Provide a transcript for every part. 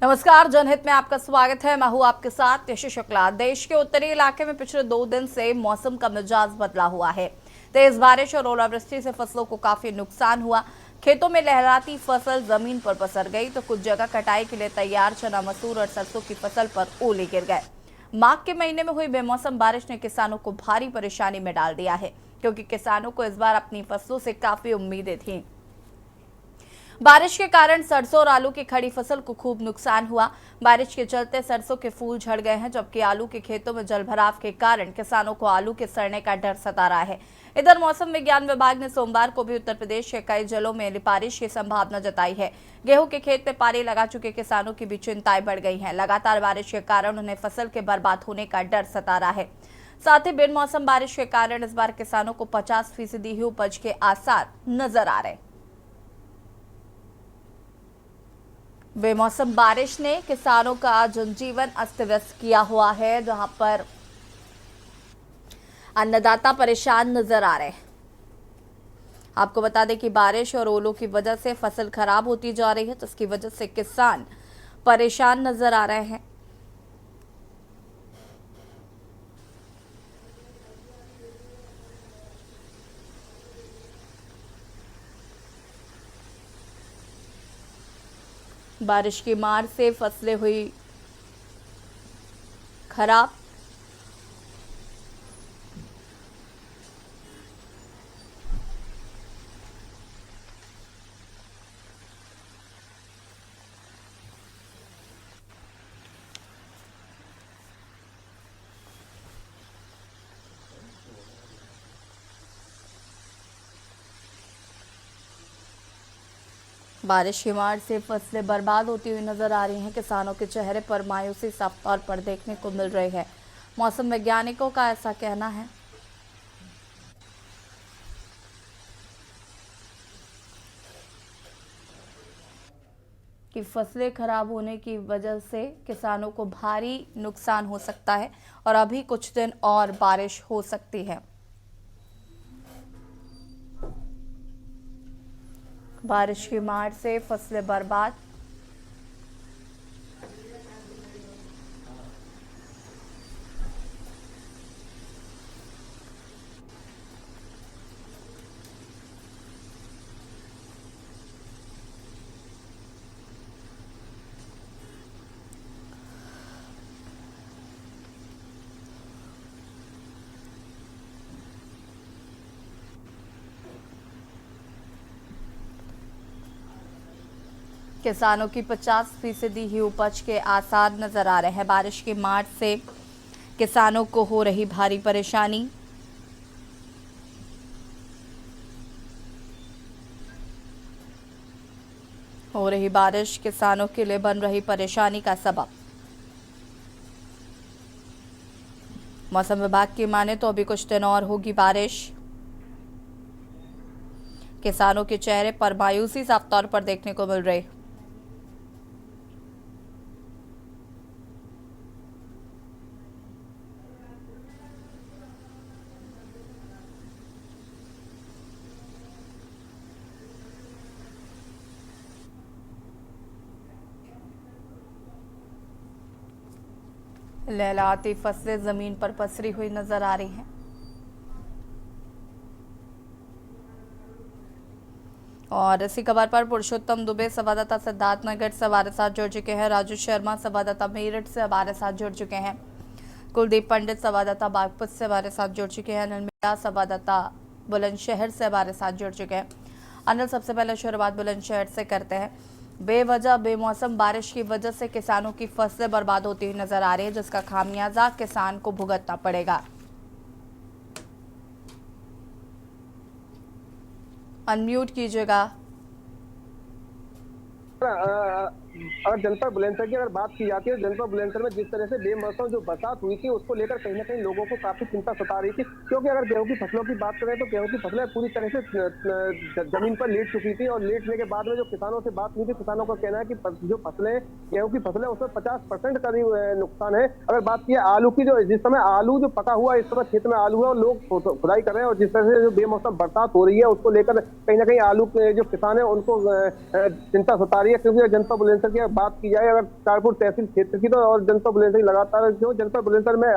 नमस्कार, जनहित में आपका स्वागत है। मैं हूं आपके साथ यश शुक्ला। देश के उत्तरी इलाके में पिछले 2 दिन से मौसम का मिजाज बदला हुआ है। तेज बारिश और ओलावृष्टि से फसलों को काफी नुकसान हुआ। खेतों में लहराती फसल जमीन पर पसर गई तो कुछ जगह कटाई के लिए तैयार चना, मसूर और सरसों की फसल पर ओले गिर गए। माघ के महीने में हुई बेमौसम बारिश ने किसानों को भारी परेशानी में डाल दिया है, क्योंकि किसानों को इस बार अपनी फसलों से काफी उम्मीदें थीं। बारिश के कारण सरसों और आलू की खड़ी फसल को खूब नुकसान हुआ। बारिश के चलते सरसों के फूल झड़ गए हैं, जबकि आलू के खेतों में जलभराव के कारण किसानों को आलू के सड़ने का डर सता रहा है। इधर मौसम विज्ञान विभाग ने सोमवार को भी उत्तर प्रदेश के कई जिलों में बारिश की संभावना जताई है। गेहूं के खेत में पानी लगा चुके किसानों की भी चिंताएं बढ़ गई हैं। लगातार बारिश के कारण उन्हें फसल के बर्बाद होने का डर सता रहा है। साथ ही बिन मौसम बारिश के कारण इस बार किसानों को 50% ही उपज के आसार नजर आ रहे। बेमौसम बारिश ने किसानों का जनजीवन अस्त व्यस्त किया हुआ है, जहां पर अन्नदाता परेशान नजर आ रहे हैं। आपको बता दें कि बारिश और ओलों की वजह से फसल खराब होती जा रही है, तो इसकी वजह से किसान परेशान नजर आ रहे हैं। बारिश की मार से फसलें हुई खराब। बारिश की मार से फसलें बर्बाद होती हुई नजर आ रही हैं। किसानों के चेहरे पर मायूसी साफ तौर पर देखने को मिल रही है। मौसम वैज्ञानिकों का ऐसा कहना है कि फसलें खराब होने की वजह से किसानों को भारी नुकसान हो सकता है और अभी कुछ दिन और बारिश हो सकती है। बारिश की मार से फसलें बर्बाद। किसानों की 50% ही उपज के आसार नजर आ रहे हैं। बारिश की मार से किसानों को हो रही भारी परेशानी। हो रही बारिश किसानों के लिए बन रही परेशानी का सबब। मौसम विभाग की माने तो अभी कुछ दिन और होगी बारिश। किसानों के चेहरे पर मायूसी साफ तौर पर देखने को मिल रही। लहलहाती फसलें जमीन पर पसरी हुई नजर आ रही हैं। और इसी खबर पर पुरुषोत्तम दुबे संवाददाता सिद्धार्थनगर से हमारे साथ जुड़ चुके हैं। राजू शर्मा संवाददाता मेरठ से हमारे साथ जुड़ चुके हैं। कुलदीप पंडित संवाददाता बागपत से हमारे साथ जुड़ चुके हैं। अनिल मीणा संवाददाता बुलंदशहर से हमारे साथ जुड़ चुके हैं। अनिल, सबसे पहले शुरुआत बुलंदशहर से करते हैं। बेवजह बेमौसम बारिश की वजह से किसानों की फसलें बर्बाद होती हुई नजर आ रही है, जिसका खामियाजा किसान को भुगतना पड़ेगा। अनम्यूट कीजिएगा। अगर जनपद बुलंदशहर की अगर बात की जाती है, जनपद बुलंदशहर में जिस तरह से बेमौसम जो बरसात हुई थी उसको लेकर कहीं ना कहीं लोगों को काफी चिंता सता रही थी, क्योंकि अगर गेहूं की फसलों की बात करें तो गेहूं की फसलें पूरी तरह से जमीन पर लेट चुकी थी। और लेटने के बाद में जो किसानों से बात हुई थी, किसानों का कहना है कि जो फसलें गेहूं की फसलें उसमें 50% करीब नुकसान है। अगर बात की आलू की, जो जिस समय आलू जो पका हुआ है, इस समय खेत में आलू है और लोग खुदाई कर रहे हैं, और जिस तरह से जो बेमौसम बरसात हो रही है उसको लेकर कहीं ना कहीं आलू के जो किसान है उनको चिंता सता रही है, क्योंकि जनपद बुलंदशहर की बात की जाए अगर कारपुर तहसील क्षेत्र की, तो और जनपद बुलंदशहर लगातार क्यों जनपद बुलंदशहर में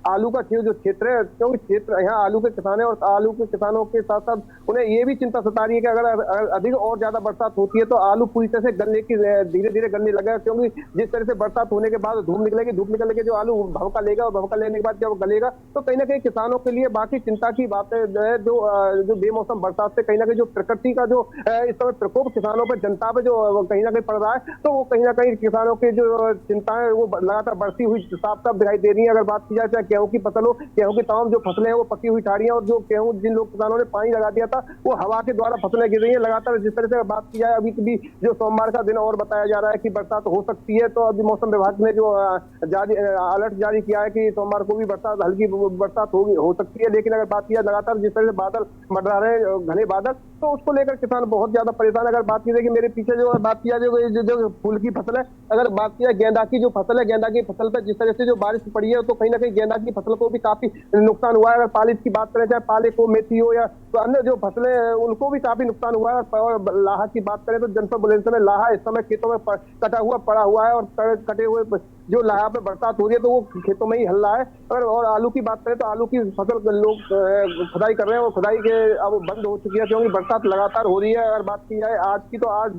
आलू का जो क्षेत्र है, क्योंकि क्षेत्र यहाँ आलू के किसान है और आलू के किसानों के साथ साथ उन्हें ये भी चिंता सता रही है कि अगर अधिक और ज्यादा बरसात होती है तो आलू पूरी तरह से गलने की धीरे धीरे गलने लगेगा, क्योंकि जिस तरह से बरसात होने के बाद धूप निकलेगी, धूप निकलने के जो आलू भवका लेगा और भवका लेने के बाद जब गलेगा तो कहीं ना कहीं किसानों के लिए बाकी चिंता की बात है। जो बेमौसम बरसात से कहीं ना कहीं जो प्रकृति का जो इस समय प्रकोप किसानों पर, जनता पे जो कहीं ना कहीं पड़ रहा है, तो वो कहीं ना कहीं किसानों की जो चिंताएं वो लगातार बढ़ती हुई साफ साफ दिखाई दे रही है। अगर बात की जाए चाहे गेहूं की फसल हो, गेहूं की तमाम जो फसलें हैं वो पकी हुई ठाड़ी हैं और जो गेहूं जिन लोग किसानों ने पानी लगा दिया था वो हवा के द्वारा फसलें गिर रही है लगातार। जिस तरह से बात की जाए अभी भी जो सोमवार का दिन और बताया जा रहा है कि बरसात हो सकती है, तो अभी मौसम विभाग ने जो अलर्ट जारी किया है कि सोमवार को भी बरसात, हल्की बरसात हो सकती है। लेकिन अगर बात किया लगातार जिस तरह से बादल मंडरा रहे हैं, घने बादल, तो उसको लेकर किसान बहुत ज्यादा परेशान है। अगर बात की जाए कि मेरे पीछे जो बात किया जो फूल की फसल है, अगर बात किया गेंदा की जो फसल है, गेंदा की फसल पर जिस तरह से जो बारिश पड़ी है तो कहीं ना कहीं गेंदा की फसल को भी काफी नुकसान हुआ है। अगर पालिश की बात करें, चाहे पाले को, मेथी हो या तो अन्य जो फसलें हैं उनको भी काफी नुकसान हुआ है। और लाहा की बात करें तो जनपद बुलंदशहर में लाहा इस समय खेतों में कटा हुआ पड़ा हुआ है और कटे हुए जो लाहा पे बरसात हो रही है तो वो खेतों में ही हल रहा है। और आलू की बात करें तो आलू की फसल लोग खुदाई कर रहे हैं और खुदाई के अब बंद हो चुकी है क्योंकि बरसात लगातार हो रही है। अगर बात की जाए आज की, तो आज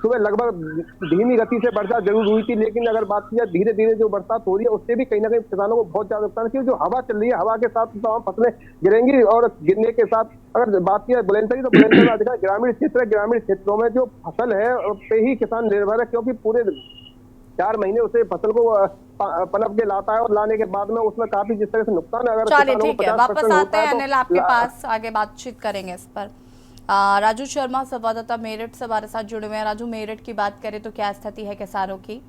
सुबह लगभग धीमी गति से बरसात जरूर हुई थी, लेकिन अगर बात की जाए धीरे धीरे जो बरसात हो रही है उससे भी कहीं ना कहीं किसानों को बहुत ज्यादा नुकसान है, क्योंकि जो हवा चल रही है हवा के साथ तमाम फसलें गिरेंगी और गिरने के साथ अगर बात की जाए बुलंदशहर की, तो बुलंदशहर में अधिकांश ग्रामीण क्षेत्र है। ग्रामीण क्षेत्रों में जो फसल है पे ही किसान निर्भर है, क्योंकि पूरे 4 महीने उसे फसल को पनप के लाता है और लाने के बाद में उसमें काफी जिस तरह से नुकसान है। अगर चलिए ठीक है, वापस आते हैं तो अनिल आपके पास, आगे बातचीत करेंगे इस पर। राजू शर्मा संवाददाता मेरठ से हमारे साथ जुड़े हुए हैं। राजू, मेरठ की बात करें तो क्या स्थिति है किसानों की?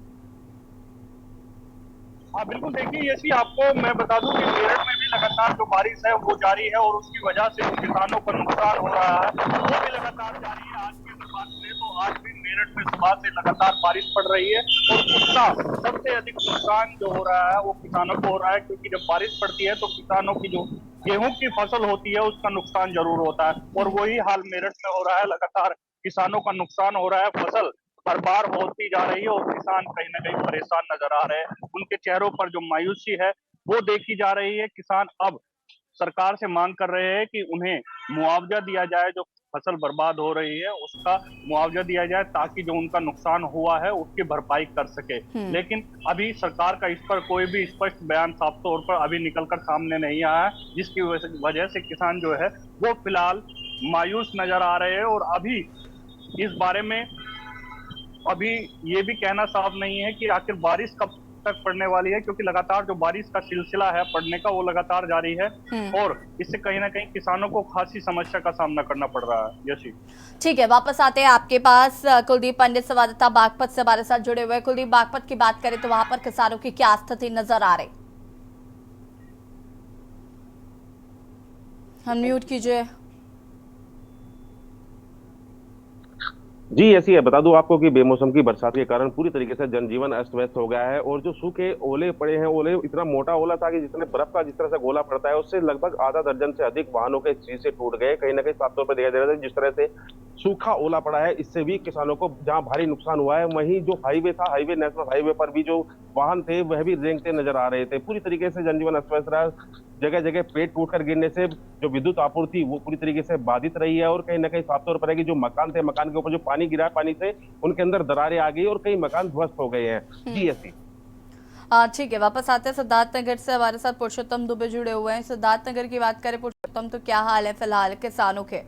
हाँ बिल्कुल, देखिए यसी आपको मैं बता दूं कि मेरठ में भी लगातार जो बारिश है वो जारी है और उसकी वजह से किसानों को नुकसान हो रहा है वो भी लगातार जारी है। आज की अगर बात करें तो आज भी मेरठ में सुबह से लगातार बारिश पड़ रही है और उसका सबसे अधिक नुकसान जो हो रहा है वो किसानों को हो रहा है, क्योंकि जब बारिश पड़ती है तो किसानों की जो गेहूं की फसल होती है उसका नुकसान जरूर होता है और वही हाल मेरठ में हो रहा है। लगातार किसानों का नुकसान हो रहा है, फसल बर्बाद होती जा रही है और किसान कहीं ना कहीं परेशान नजर आ रहे हैं। उनके चेहरों पर जो मायूसी है वो देखी जा रही है। किसान अब सरकार से मांग कर रहे हैं कि उन्हें मुआवजा दिया जाए, जो फसल बर्बाद हो रही है उसका मुआवजा दिया जाए ताकि जो उनका नुकसान हुआ है उसकी भरपाई कर सके। लेकिन अभी सरकार का इस पर कोई भी स्पष्ट बयान साफ तौर पर अभी निकलकर सामने नहीं आया है, जिसकी वजह से किसान जो है वो फिलहाल मायूस नजर आ रहे हैं। और अभी इस बारे में अभी ये भी कहना साफ नहीं है कि आखिर बारिश कब तक पड़ने वाली है, क्योंकि लगातार जो बारिश का सिलसिला है पड़ने का वो लगातार जारी है और इससे कहीं ना कहीं किसानों को खासी समस्या का सामना करना पड़ रहा है। यशी ठीक है, वापस आते हैं आपके पास। कुलदीप पंडित संवाददाता बागपत से हमारे साथ जुड़े हुए। कुलदीप, बागपत की बात करें तो वहां पर किसानों की क्या स्थिति नजर आ रही? अनम्यूट कीजिए। जी ऐसी है, बता दूं आपको कि बेमौसम की बरसात के कारण पूरी तरीके से जनजीवन अस्त व्यस्त हो गया है और जो सूखे ओले पड़े हैं, ओले इतना मोटा ओला था कि जितने बर्फ का जिस तरह से गोला पड़ता है उससे लगभग आधा दर्जन से अधिक वाहनों के शीशे टूट गए। कहीं ना कहीं साफ तौर पर देखा जा रहा है जिस तरह से सूखा ओला पड़ा है, इससे भी किसानों को जहां भारी नुकसान हुआ है, वहीं जो हाईवे था, हाईवे नेशनल हाईवे पर भी जो वाहन थे वह भी रेंगते नजर आ रहे थे। पूरी तरीके से जनजीवन अस्त व्यस्त रहा। जगह जगह पेड़ टूटकर गिरने से जो विद्युत आपूर्ति वो पूरी तरीके से बाधित रही है और कहीं ना कहीं साफ तौर पर है कि जो मकान थे, मकान के ऊपर जो पानी गिरा है, पानी से उनके अंदर दरारें आ गई और कई मकान ध्वस्त हो गए हैं। जी ऐसी ठीक है, वापस आते हैं सिद्धार्थनगर से हमारे साथ पुरुषोत्तम दुबे जुड़े हुए हैं। सिद्धार्थनगर की बात करें पुरुषोत्तम, तो क्या हाल है फिलहाल किसानों के?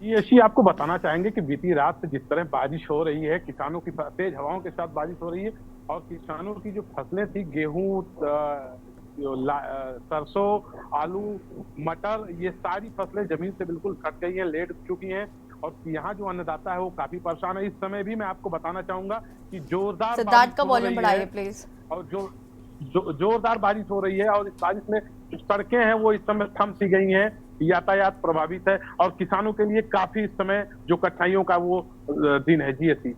ये आपको बताना चाहेंगे कि बीती रात से जिस तरह बारिश हो रही है, किसानों की तेज हवाओं के साथ बारिश हो रही है और किसानों की जो फसलें थी, गेहूं, सरसों, आलू, मटर, ये सारी फसलें जमीन से बिल्कुल कट गई हैं, लेट चुकी हैं और यहाँ जो अन्नदाता है वो काफी परेशान है। इस समय भी मैं आपको बताना चाहूंगा कि जोरदार सिद्धार्थ का वॉल्यूम बढ़ाइए प्लीज। और जो जोरदार बारिश हो रही है और इस बारिश में जो सड़कें हैं वो इस समय थम सी गई हैं, यातायात प्रभावित है और किसानों के लिए काफी इस समय जो कठिनाइयों का वो दिन है। जी ऐसी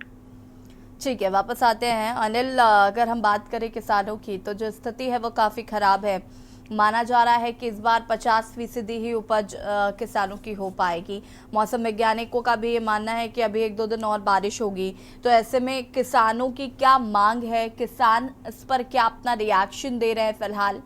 ठीक है, वापस आते हैं अनिल। अगर हम बात करें किसानों की तो जो स्थिति है वो काफी खराब है। माना जा रहा है कि इस बार 50% ही उपज किसानों की हो पाएगी। मौसम वैज्ञानिकों का भी ये मानना है कि अभी 1-2 दिन और बारिश होगी, तो ऐसे में किसानों की क्या मांग है, किसान इस पर क्या अपना रिएक्शन दे रहे हैं फिलहाल?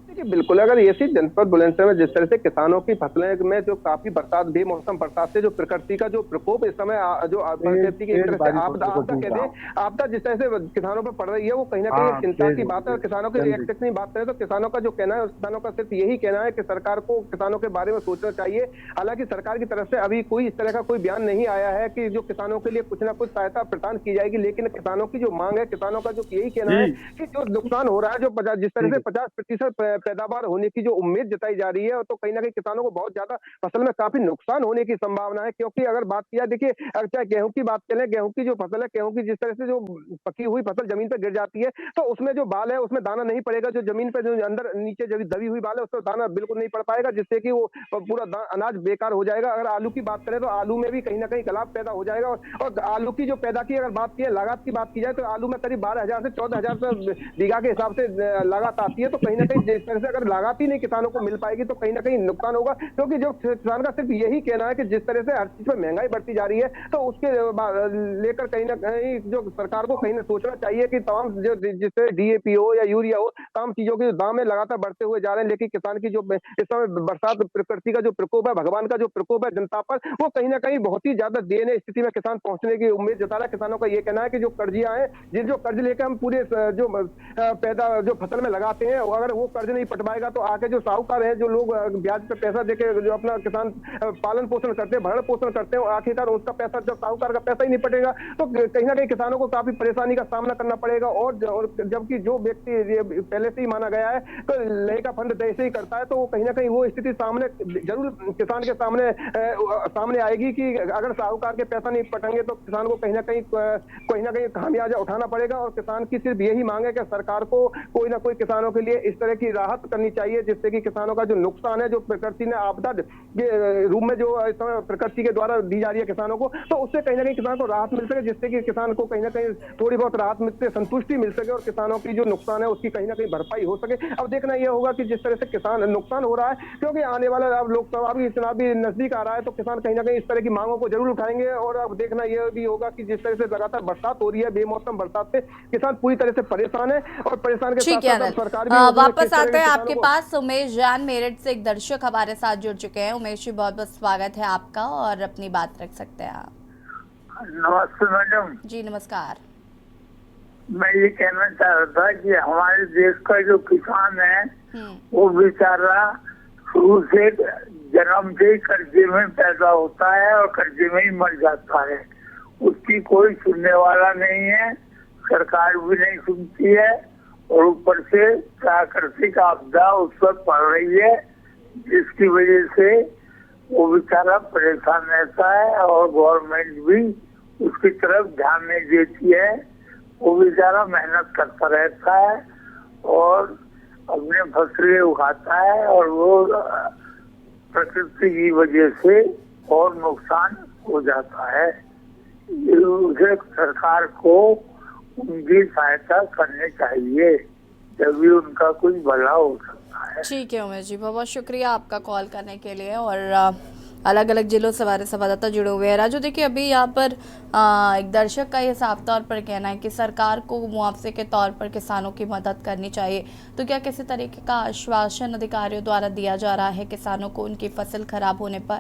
देखिए बिल्कुल, अगर ऐसी जनपद बुलंदशहर में जिस तरह से किसानों की फसलें में जो काफी बरसात, बेमौसम बरसात से जो प्रकृति का जो प्रकोप इस समय जो प्रकृति की एक तरह से आपदा कहते हैं, आपदा जिस तरह से किसानों पर पड़ रही है, वो कहीं ना कहीं एक चिंता की बात है। और किसानों के रिएक्शन की बात करें तो किसानों का जो कहना है, किसानों का सिर्फ यही कहना है कि सरकार को किसानों के बारे में सोचना चाहिए। हालांकि सरकार की तरफ से अभी कोई इस तरह का कोई बयान नहीं आया है कि जो किसानों के लिए कुछ ना कुछ सहायता प्रदान की जाएगी, लेकिन किसानों की जो मांग है, किसानों का जो यही कहना है कि जो नुकसान हो रहा है, जो जिस तरह से 50% पैदावार होने की जो उम्मीद जताई जा रही है, तो कहीं ना कहीं किसानों को बहुत ज्यादा फसल में काफी नुकसान होने की संभावना है। क्योंकि अगर बात किया, देखिए अगर चाहे गेहूं की बात करें, गेहूं की जो फसल है, गेहूं की जिस तरह से जो पकी हुई फसल जमीन पर गिर जाती है, तो उसमें जो बाल है उसमें दाना नहीं पड़ेगा। जो जमीन पे जो अंदर नीचे जो दबी हुई बाल है उसमें दाना बिल्कुल नहीं पड़ पाएगा, जिससे कि वो पूरा अनाज बेकार हो जाएगा। अगर आलू की बात करें तो आलू में भी कहीं ना कहीं गलाव पैदा हो जाएगा। और आलू की जो पैदा की अगर बात की, लागत की बात की जाए, तो आलू में करीब 12,000 से 14,000 बीघा के हिसाब से लागत आती है। तो कहीं ना कहीं जिस तरह से अगर लागत ही नहीं किसानों को मिल पाएगी तो कहीं ना कहीं नुकसान होगा। क्योंकि जो किसान का सिर्फ यही कहना है कि जिस तरह से हर चीज में महंगाई बढ़ती जा रही है, तो उसके लेकर कहीं ना कहीं जो सरकार को कहीं ना सोचना चाहिए कि तमाम जो जिससे डीएपी हो या यूरिया हो, तमाम चीजों के दाम में लगातार बढ़ते हुए जा रहे हैं। लेकिन किसान की जो इस समय बरसात, प्रकृति का जो प्रकोप है, भगवान का जो प्रकोप है जनता पर, वो कहीं ना कहीं बहुत ही ज्यादा दयनीय स्थिति में किसान पहुंचने की उम्मीद जता रहा है। किसानों का ये कहना है कि जो कर्जियां हैं, जिन जो कर्ज लेकर हम पूरे जो जो फसल में लगाते हैं, अगर वो कर्ज नहीं पटवाएगा तो आगे जो साहूकार है, जो लोग ब्याज पे पैसा देके जो अपना किसान पालन पोषण करते हैं, भरण पोषण करते हैं, आखिरकार उसका पैसा, जब साहूकार का पैसा ही नहीं पटेगा तो कहीं ना कहीं किसानों को काफी परेशानी का सामना करना पड़ेगा। और जबकि जो व्यक्ति पहले से ही माना गया है तो लय का फंड तय से ही करता है, तो वो कहीं ना कहीं वो स्थिति सामने जरूर किसान के सामने आएगी कि अगर साहूकार के पैसा नहीं पटेंगे तो किसान को कहीं ना कहीं खामियाजा उठाना पड़ेगा। और किसान की सिर्फ यही मांग है कि सरकार को कोई ना कोई किसानों के लिए इस तरह की राहत करनी चाहिए, जिससे कि किसानों का जो नुकसान है, जो प्रकृति ने आपदा के रूप में जो इस समय प्रकृति के द्वारा दी जा रही है किसानों को, तो उससे कहीं ना कहीं किसान को राहत मिल सके, जिससे कि किसान को कहीं ना कहीं थोड़ी बहुत राहत मिलते, संतुष्टि मिल सके और किसानों की जो नुकसान है उसकी कहीं ना कहीं भरपाई हो सके। अब देखना यह होगा कि जिस तरह से किसान नुकसान हो रहा है, क्योंकि आने वाला अब लोकसभा भी चुनाव भी नजदीक आ रहा है, तो किसान कहीं ना कहीं इस तरह की मांगों को जरूर उठाएंगे। और अब देखना यह भी होगा कि जिस तरह से लगातार बरसात हो रही है, बेमौसम बरसात से किसान पूरी तरह से परेशान है। और परेशान के साथ साथ सरकार भी वापस आते हैं आपके पास। उमेश जान मेरठ से एक दर्शक हमारे साथ जुड़ चुके हैं। उमेश जी, बहुत बहुत स्वागत है आपका और अपनी बात रख सकते हैं आप। नमस्ते मैडम जी नमस्कार। मैं ये कहना चाह रहा था कि हमारे देश का जो किसान है वो बेचारा शुरू से जन्म से कर्जे में पैदा होता है और कर्जे में ही मर जाता है। उसकी कोई सुनने वाला नहीं है, सरकार भी नहीं सुनती है, और ऊपर से प्राकृतिक आपदा उस पर पड़ रही है, जिसकी वजह से वो बेचारा परेशान रहता है और गवर्नमेंट भी उसकी तरफ ध्यान नहीं देती है। वो बेचारा मेहनत करता रहता है और अपने फसलें उगाता है, और वो प्रकृति की वजह से और नुकसान हो जाता है। उसे सरकार को उनकी सहायता करनी चाहिए, तभी उनका कुछ भला हो सकता है। ठीक है उमेश जी, बहुत बहुत शुक्रिया आपका कॉल करने के लिए। और अलग अलग जिलों से हमारे संवाददाता जुड़े हुए हैं। राजू, देखिए अभी यहाँ पर एक दर्शक का ये साफ तौर पर कहना है कि सरकार को मुआवजे के तौर पर किसानों की मदद करनी चाहिए, तो क्या किसी तरीके का आश्वासन अधिकारियों द्वारा दिया जा रहा है किसानों को उनकी फसल खराब होने पर?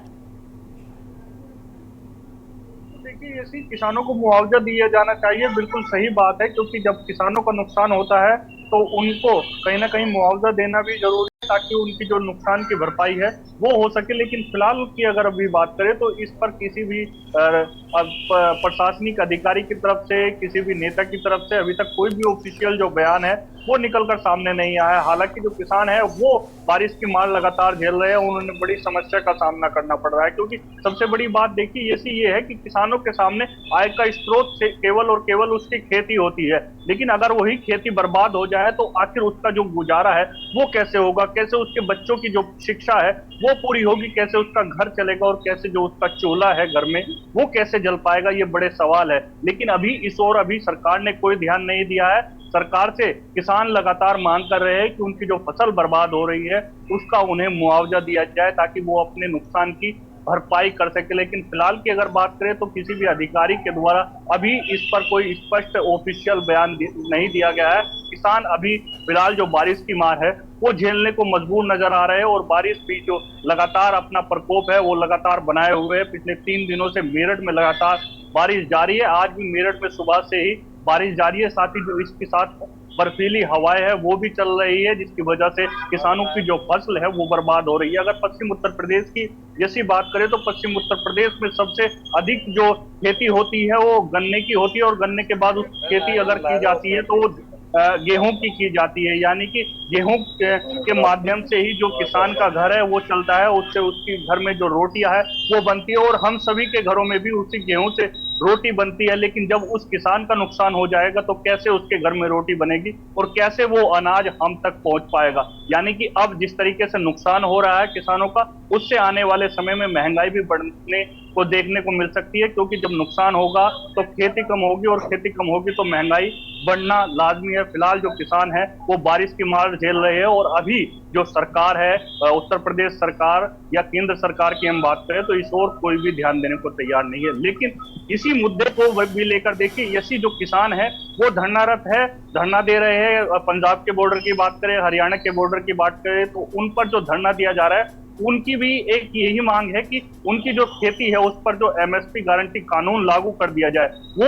देखिए, ऐसी किसानों को मुआवजा दिया जाना चाहिए, बिल्कुल सही बात है, क्योंकि जब किसानों का नुकसान होता है तो उनको कहीं ना कहीं मुआवजा देना भी जरूरी है, ताकि उनकी जो नुकसान की भरपाई है वो हो सके। लेकिन फिलहाल की अगर अभी बात करें तो इस पर किसी भी प्रशासनिक अधिकारी की तरफ से, किसी भी नेता की तरफ से अभी तक कोई भी ऑफिशियल जो बयान है वो निकलकर सामने नहीं आया। हालांकि जो किसान है वो बारिश की मार लगातार झेल रहे हैं, उन्होंने बड़ी समस्या का सामना करना पड़ रहा है, क्योंकि सबसे बड़ी बात देखिए ये है कि किसानों के सामने आय का स्रोत से केवल और केवल उसकी खेती होती है। लेकिन अगर वही खेती बर्बाद हो जाए तो आखिर उसका जो गुजारा है वो कैसे होगा, कैसे उसके बच्चों की जो शिक्षा है वो पूरी होगी, कैसे उसका घर चलेगा और कैसे जो उसका चूल्हा है घर में वो कैसे जल पाएगा, ये बड़े सवाल है। लेकिन अभी इस ओर अभी सरकार ने कोई ध्यान नहीं दिया है। सरकार से किसान लगातार मांग कर रहे हैं कि उनकी जो फसल बर्बाद हो रही है उसका उन्हें मुआवजा दिया जाए ताकि वो अपने नुकसान की भरपाई कर सके। लेकिन फिलहाल की अगर बात करें तो किसी भी अधिकारी के द्वारा अभी इस पर कोई स्पष्ट ऑफिशियल बयान नहीं दिया गया है। किसान अभी फिलहाल जो बारिश की मार है वो झेलने को मजबूर नजर आ रहे हैं और बारिश भी जो लगातार अपना प्रकोप है वो लगातार बनाए हुए है। पिछले 3 दिनों से मेरठ में लगातार बारिश जारी है। आज भी मेरठ में सुबह से ही बारिश जारी है, साथ ही जो इसके साथ बर्फीली हवाएं है वो भी चल रही है, जिसकी वजह से किसानों की जो फसल है वो बर्बाद हो रही है। अगर पश्चिम उत्तर प्रदेश की जैसी बात करें तो पश्चिम उत्तर प्रदेश में सबसे अधिक जो खेती होती है वो गन्ने की होती है और गन्ने के बाद उस खेती अगर की जाती है तो वो गेहूं की जाती है, यानी कि गेहूं के माध्यम से ही जो किसान का घर है वो चलता है, उससे उसकी घर में जो रोटियां है वो बनती है और हम सभी के घरों में भी उसी गेहूं से रोटी बनती है। लेकिन जब उस किसान का नुकसान हो जाएगा तो कैसे उसके घर में रोटी बनेगी और कैसे वो अनाज हम तक पहुंच पाएगा। यानी कि अब जिस तरीके से नुकसान हो रहा है किसानों का, उससे आने वाले समय में महंगाई भी बढ़ने को देखने को मिल सकती है, क्योंकि जब नुकसान होगा तो खेती कम होगी और खेती कम होगी तो महंगाई बढ़ना लाजमी है। फिलहाल जो किसान है वो बारिश की मार झेल रहे हैं और अभी जो सरकार है उत्तर प्रदेश सरकार या केंद्र सरकार की हम बात करें तो इस ओर कोई भी ध्यान देने को तैयार नहीं है। लेकिन इसी मुद्दे को भी लेकर देखिए, यसी जो किसान है वो धरनारत है, धरना दे रहे हैं। पंजाब के बॉर्डर की बात करें, हरियाणा के बॉर्डर की बात करें तो उन पर जो धरना दिया जा रहा है उनकी भी एक यही मांग है कि उनकी जो खेती है उस पर जो एमएसपी गारंटी कानून लागू कर दिया जाए। वो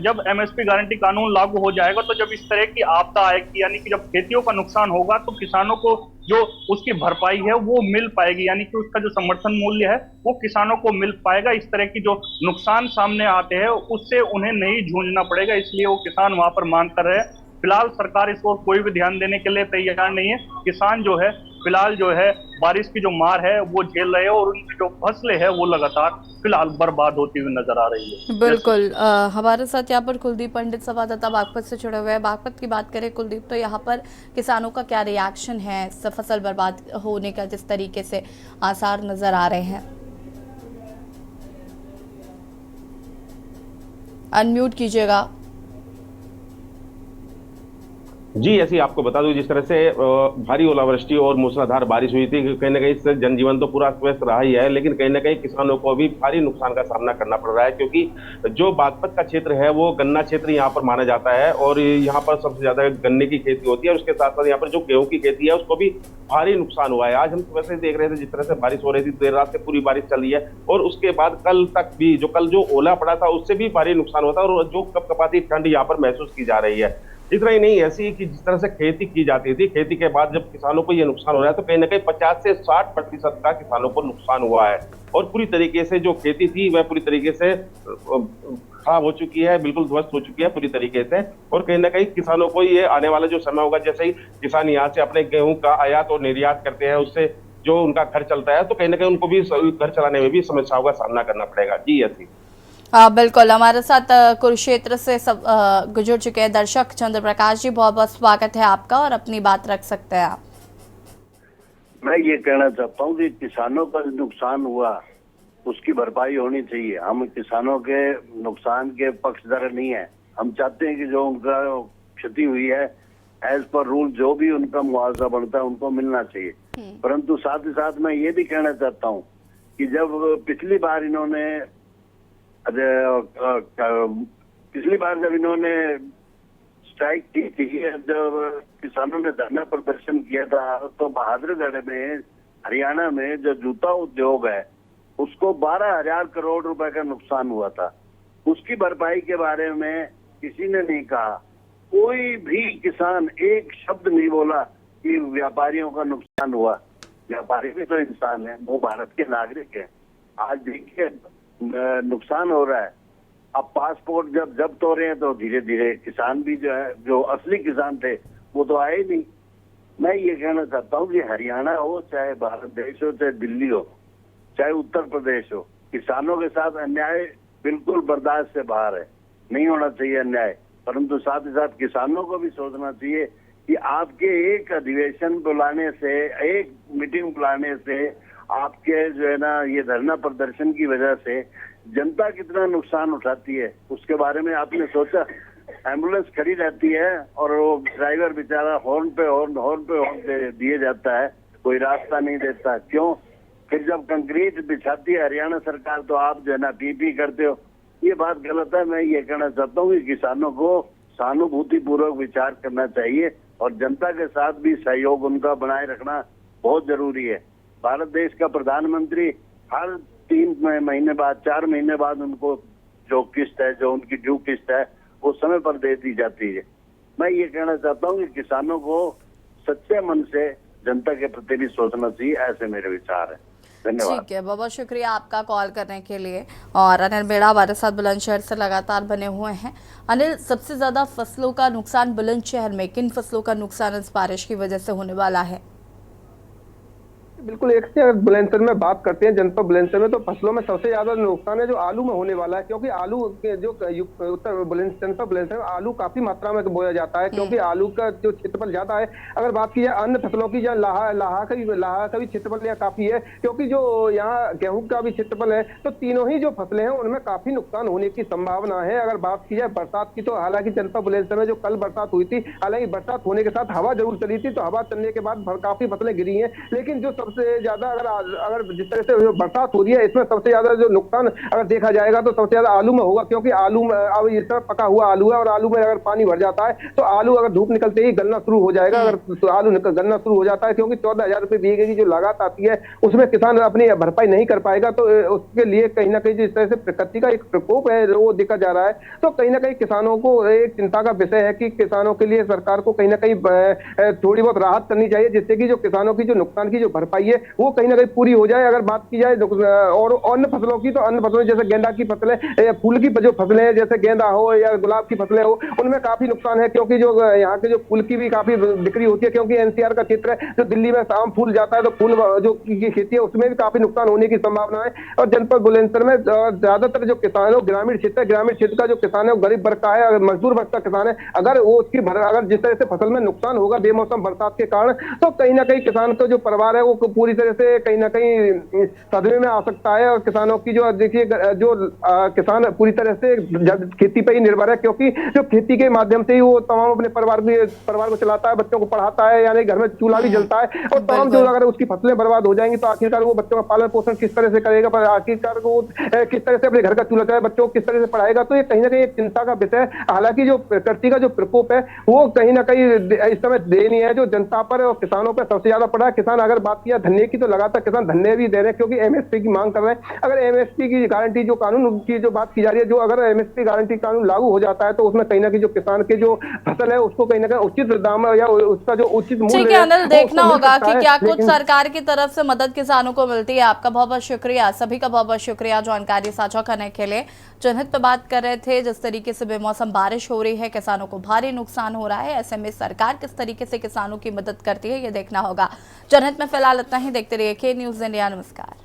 जब एमएसपी गारंटी कानून लागू हो जाएगा तो जब इस तरह की आपदा आएगी, यानी कि जब खेतियों का नुकसान होगा तो किसानों को जो उसकी भरपाई है वो मिल पाएगी, यानी कि उसका जो समर्थन मूल्य है वो किसानों को मिल पाएगा। इस तरह की जो नुकसान सामने आते हैं उससे उन्हें नहीं जूझना पड़ेगा, इसलिए वो किसान वहां पर मांग कर रहे हैं। फिलहाल सरकार इस ओर कोई भी ध्यान देने के लिए तैयार नहीं है। किसान जो है फिलहाल जो है बारिश की जो मार है वो झेल रहे हैं और उनकी जो फसलें हैं वो लगातार फिलहाल बर्बाद होती हुई नजर आ रही है। बिल्कुल। हमारे साथ यहाँ पर कुलदीप पंडित संवाददाता बागपत से जुड़े हुए हैं। बागपत की बात करें कुलदीप, तो यहाँ पर किसानों का क्या रिएक्शन है फसल बर्बाद होने का जिस तरीके से आसार नजर आ रहे हैं? अनम्यूट कीजिएगा। जी, ऐसी आपको बता दूं, जिस तरह से भारी ओलावृष्टि और मूसलाधार बारिश हुई थी, कहीं ना कहीं इससे जनजीवन तो पूरा अस्त रहा ही है, लेकिन कहीं ना कहीं किसानों को भी भारी नुकसान का सामना करना पड़ रहा है, क्योंकि जो बागपत का क्षेत्र है वो गन्ना क्षेत्र यहाँ पर माना जाता है और यहाँ पर सबसे ज्यादा गन्ने की खेती होती है और उसके साथ साथ यहाँ पर जो गेहूं की खेती है उसको भी भारी नुकसान हुआ है। आज हम सुबह से देख रहे थे जिस तरह से बारिश हो रही थी, देर रात से पूरी बारिश चल रही है और उसके बाद कल तक भी कल जो ओला पड़ा था उससे भी भारी नुकसान हुआ था और जो कपकपाती ठंड यहाँ पर महसूस की जा रही है। इतना ही नहीं, ऐसी कि जिस तरह से खेती की जाती थी, खेती के बाद जब किसानों को ये नुकसान हो रहा है तो कहीं ना कहीं 50 से 60% का किसानों को नुकसान हुआ है और पूरी तरीके से जो खेती थी वह पूरी तरीके से खराब हो चुकी है, बिल्कुल ध्वस्त हो चुकी है पूरी तरीके से। और कहीं ना कहीं किसानों को ये आने वाला जो समय होगा, जैसे ही किसान यहाँ से अपने गेहूं का आयात और निर्यात करते हैं उससे जो उनका घर चलता है, तो कहीं ना कहीं उनको भी घर चलाने में भी समस्याओं का सामना करना पड़ेगा। जी ऐसी बिल्कुल। हमारे साथ कुरुक्षेत्र से गुजर चुके हैं दर्शक चंद्र प्रकाश जी, बहुत बहुत स्वागत है आपका और अपनी बात रख सकते हैं आप। मैं ये कहना चाहता हूँ कि किसानों का नुकसान हुआ उसकी भरपाई होनी चाहिए। हम किसानों के नुकसान के पक्षधर नहीं है। हम चाहते हैं कि जो उनका क्षति हुई है एज पर रूल जो भी उनका मुआवजा बनता है उनको मिलना चाहिए। परंतु साथ ही साथ मैं ये भी कहना चाहता हूँ कि जब पिछली बार जब इन्होंने स्ट्राइक की थी, जब किसानों ने धरना प्रदर्शन किया था तो बहादुरगढ़ में हरियाणा में जो जूता उद्योग है उसको 12,000 करोड़ रुपए का नुकसान हुआ था। उसकी भरपाई के बारे में किसी ने नहीं कहा। कोई भी किसान एक शब्द नहीं बोला कि व्यापारियों का नुकसान हुआ। व्यापारी भी तो इंसान है, वो भारत के नागरिक है। आज देखिए नुकसान हो रहा है। अब पासपोर्ट जब जब्त हो रहे हैं तो धीरे धीरे किसान भी जो है, जो असली किसान थे वो तो आए नहीं। मैं ये कहना चाहता हूँ कि हरियाणा हो, चाहे भारत देश हो, चाहे दिल्ली हो, चाहे उत्तर प्रदेश हो, किसानों के साथ अन्याय बिल्कुल बर्दाश्त से बाहर है। नहीं होना चाहिए अन्याय। परंतु साथ ही साथ किसानों को भी सोचना चाहिए कि आपके एक अधिवेशन बुलाने से, एक मीटिंग बुलाने से, आपके जो है ना ये धरना प्रदर्शन की वजह से जनता कितना नुकसान उठाती है, उसके बारे में आपने सोचा? एम्बुलेंस खड़ी रहती है और वो ड्राइवर बेचारा हॉर्न पे हॉर्न दे दिए जाता है, कोई रास्ता नहीं देता। क्यों? फिर जब कंक्रीट बिछाती है हरियाणा सरकार तो आप जो है ना पी करते हो। ये बात गलत है। मैं ये कहना चाहता हूँ कि किसानों को सहानुभूति पूर्वक विचार करना चाहिए और जनता के साथ भी सहयोग उनका बनाए रखना बहुत जरूरी है। भारत देश का प्रधानमंत्री हर 3 महीने बाद 4 महीने बाद उनको जो किस्त है, जो उनकी ड्यू किस्त है, वो समय पर दे दी जाती है। मैं ये कहना चाहता हूँ कि किसानों को सच्चे मन से जनता के प्रति भी सोचना चाहिए, ऐसे मेरे विचार है। धन्यवाद। ठीक है, बहुत बहुत शुक्रिया आपका कॉल करने के लिए। और अनिल बेड़ा हमारे साथ बुलंदशहर से लगातार बने हुए हैं। अनिल, सबसे ज्यादा फसलों का नुकसान बुलंदशहर में किन फसलों का नुकसान इस बारिश की वजह से होने वाला है? बिल्कुल, एक से अगर बुलंदशहर में बात करते हैं, जनपद बुलंदशहर में, तो फसलों में सबसे ज्यादा नुकसान है जो आलू में होने वाला है, क्योंकि आलू के जो उत्तर बुलंदशहर में आलू काफी मात्रा में बोया जाता है, क्योंकि आलू का जो क्षेत्रफल ज्यादा है। अगर बात की जाए अन्य फसलों की, लाहा का भी क्षेत्रफल यहाँ काफी है, क्योंकि जो यहाँ गेहूं का भी क्षेत्रफल है, तो तीनों ही जो फसलें हैं उनमें काफी नुकसान होने की संभावना है। अगर बात की जाए बरसात की, तो हालांकि जनपद बुलंदशहर में जो कल बरसात हुई थी, हालांकि बरसात होने के साथ हवा जरूर चली थी, तो हवा चलने के बाद काफी फसलें गिरी हैं। लेकिन जो सबसे ज्यादा अगर जिस तरह से जो बरसात हो रही है, इसमें सबसे ज्यादा जो नुकसान अगर देखा जाएगा तो सबसे ज्यादा आलू में होगा, क्योंकि आलू में अब इस तरह पका हुआ आलू है और आलू में अगर पानी भर जाता है तो आलू अगर धूप निकलते ही गलना शुरू हो जाएगा। अगर तो आलू गलना शुरू हो जाता है, क्योंकि 14,000 रुपए बीघे की जो लागत आती है उसमें किसान अपनी भरपाई नहीं कर पाएगा, तो उसके लिए कहीं ना कहीं जिस तरह से प्रकृति का एक प्रकोप है वो देखा जा रहा है। तो कहीं ना कहीं किसानों को एक चिंता का विषय है कि किसानों के लिए सरकार को कहीं ना कहीं थोड़ी बहुत राहत करनी चाहिए, जिससे कि जो किसानों की जो नुकसान की जो भरपाई है वो कहीं ना कहीं पूरी हो जाए। अगर बात की जाए और अन्य फसलों की, तो अन्य फसलों जैसे गेंदा की फसलें या फूल की जो फसलें हैं, जैसे गेंदा हो या गुलाब की फसलें हो, उनमें काफी नुकसान है, क्योंकि जो यहाँ के जो फूल की भी काफी बिक्री होती है, क्योंकि एनसीआर का क्षेत्र है, जो दिल्ली में आम फूल जाता है, तो फूल जो की खेती है उसमें भी काफी नुकसान होने की संभावना है। और जनपद बुलंदशहर में ज्यादातर जो किसान है ग्रामीण क्षेत्र का जो किसान है वो गरीब वर्ग का है, मजदूर वर्ग का किसान है। अगर वो उसकी अगर जिस तरह से फसल में नुकसान होगा बेमौसम बरसात के कारण, तो कहीं ना कहीं किसान का जो परिवार है वो पूरी तरह से कहीं ना कहीं सदमे में आ सकता है। और किसानों की जो देखिए जो किसान पूरी तरह से खेती पे ही निर्भर है, क्योंकि जो खेती के माध्यम से ही वो तमाम अपने परिवार को चलाता है, बच्चों को पढ़ाता है, यानी घर में चूल्हा भी जलता है। और तमाम जो अगर उसकी फसलें बर्बाद हो जाएंगी तो आखिरकार वो बच्चों का पालन पोषण किस तरह से करेगा, पर आखिरकार वो किस तरह से अपने घर का चूल्हा चलाए, बच्चों को किस तरह से पढ़ाएगा। तो ये कहीं ना कहीं एक चिंता का विषय है। हालांकि जो प्रकृति का जो प्रकोप है वो कहीं ना कहीं इस समय देनी है जो जनता पर और किसानों पर सबसे ज्यादा पड़ा है। किसान अगर बात किया धन्य की, तो लगातार किसान धन्य भी दे रहे हैं, क्योंकि एमएसपी की मांग कर रहे हैं। अगर एमएसपी की गारंटी जो कानून की जो बात की जा रही है, जो अगर एमएसपी गारंटी कानून लागू हो जाता है तो उसमें कहीं ना कहीं जो किसान के जो फसल है उसको कहीं ना कहीं उचित दाम या उसका जो उचित मूल्य ठीक है अनिल, देखना होगा कि क्या कुछ लेकिन सरकार की तरफ से मदद किसानों को मिलती है। आपका बहुत बहुत शुक्रिया, सभी का बहुत बहुत शुक्रिया जानकारी साझा करने के लिए। जनहित पे बात कर रहे थे, जिस तरीके से बेमौसम बारिश हो रही है, किसानों को भारी नुकसान हो रहा है, ऐसे में सरकार किस तरीके से किसानों की मदद करती है ये देखना होगा। जनहित में फिलहाल इतना ही। देखते रहिए के न्यूज़ इंडिया। नमस्कार।